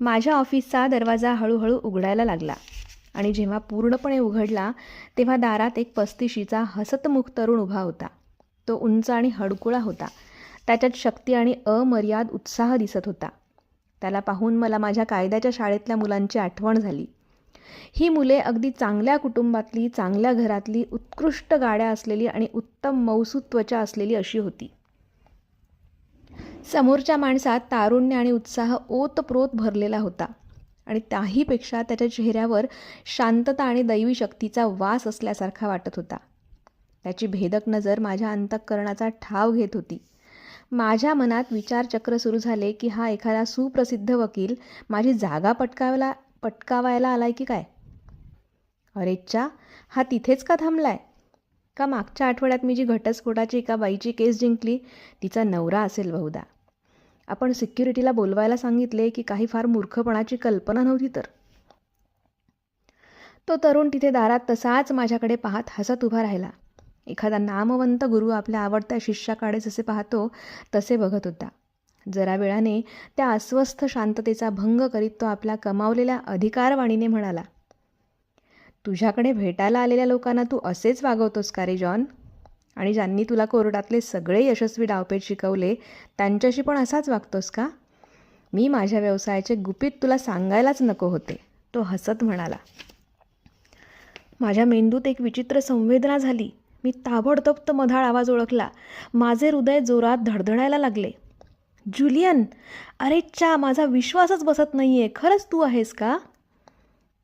माझ्या ऑफिसचा दरवाजा हळूहळू उघडायला लागला आणि जेव्हा पूर्णपणे उघडला तेव्हा दारात एक 35शीचा हसतमुख तरुण उभा होता. तो उंच आणि हडकुळा होता. त्याच्यात शक्ती आणि अमर्याद उत्साह दिसत होता. त्याला पाहून मला माझ्या कायद्याच्या शाळेतल्या मुलांची आठवण झाली. ही मुले अगदी चांगल्या कुटुंबातली, चांगल्या घरातली, उत्कृष्ट गाड्या असलेली आणि उत्तम मौसूद त्वचा असलेली अशी होती. समोरच्या माणसात तारुण्य आणि उत्साह ओतप्रोत भरलेला होता आणि त्याहीपेक्षा त्याच्या चेहऱ्यावर शांतता आणि दैवी शक्तीचा वास असल्यासारखा वाटत होता. त्याची भेदक नजर माझ्या अंतःकरणाचा ठाव घेत होती. माझ्या मनात विचारचक्र सुरू झाले की हा एखादा सुप्रसिद्ध वकील माझी जागा पटकावायला आलाय की काय. अरेच्चा, हा तिथेच का थांबलाय? का मागच्या आठवड्यात मी जी घटस्फोटाची एका बाईची केस जिंकली तिचा नवरा असेल बहुधा. आपण सिक्युरिटीला बोलवायला सांगितले की काही फार मूर्खपणाची कल्पना नव्हती तर. तो तरुण तिथे दारात तसाच माझ्याकडे पाहत हसत उभा राहिला. एखादा नामवंत गुरु आपल्या आवडत्या शिष्याकडे जसे पाहतो तसे बघत होता. जरा वेळाने त्या अस्वस्थ शांततेचा भंग करीत तो आपल्या कमावलेल्या अधिकारवाणीने म्हणाला, तुझ्याकडे भेटायला आलेल्या लोकांना तू असेच वागवतोस का रे जॉन? आणि ज्यांनी तुला कोर्टातले सगळे यशस्वी डावपेच शिकवले त्यांच्याशी पण असाच वागतोस का? मी माझ्या व्यवसायाचे गुपित तुला सांगायलाच नको होते, तो हसत म्हणाला. माझ्या मेंदूत एक विचित्र संवेदना झाली. मी ताबडतोब तो मधाळ आवाज ओळखला. माझे हृदय जोरात धडधडायला लागले. जुलियन! अरेच्चा, माझा विश्वासच बसत नाहीये. खरंच तू आहेस का?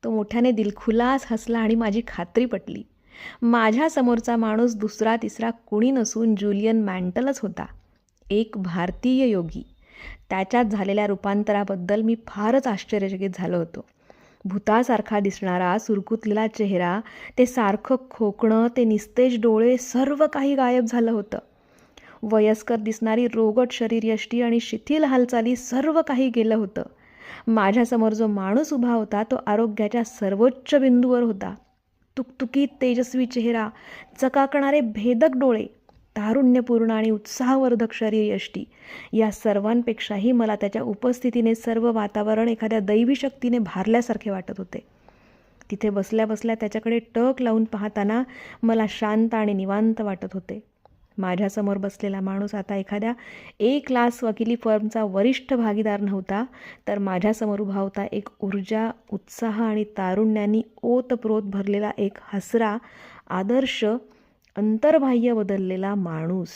तो मोठ्याने दिलखुलास हसला आणि माझी खात्री पटली. माझ्या समोरचा माणूस दुसरा तिसरा कुणी नसून जुलियन मॅन्टलच होता. एक भारतीय योगी. त्याच्यात झालेल्या रूपांतराबद्दल मी फारच आश्चर्यचकित झालो होतो. भूतासारखा दिसणारा सुरकुतलेला चेहरा, ते सारखं खोकणं, ते निस्तेज डोळे, सर्व काही गायब झालं होतं. वयस्कर दिसणारी रोगट शरीरयष्टी आणि शिथिल हालचाली, सर्व काही गेलं होतं. माझ्यासमोर जो माणूस उभा होता तो आरोग्याच्या सर्वोच्च बिंदूवर होता. तुकतुकीत तेजस्वी चेहरा, चकाकणारे भेदक डोळे, तारुण्यपूर्ण आणि उत्साहवर्धक शरीरयष्टी, या सर्वांपेक्षाही मला त्याच्या उपस्थितीने सर्व वातावरण एखाद्या दैवी शक्तीने भारल्यासारखे वाटत होते. तिथे बसल्या बसल्या त्याच्याकडे टक लावून पाहताना मला शांत आणि निवांत वाटत होते. माझ्यासमोर बसलेला माणूस आता एखाद्या ए क्लास वकिली फर्मचा वरिष्ठ भागीदार नव्हता, तर माझ्यासमोर उभा होता एक ऊर्जा, उत्साह आणि तारुण्यानी ओतप्रोत भरलेला एक हसरा, आदर्श, अंतर्बाह्य बदललेला माणूस.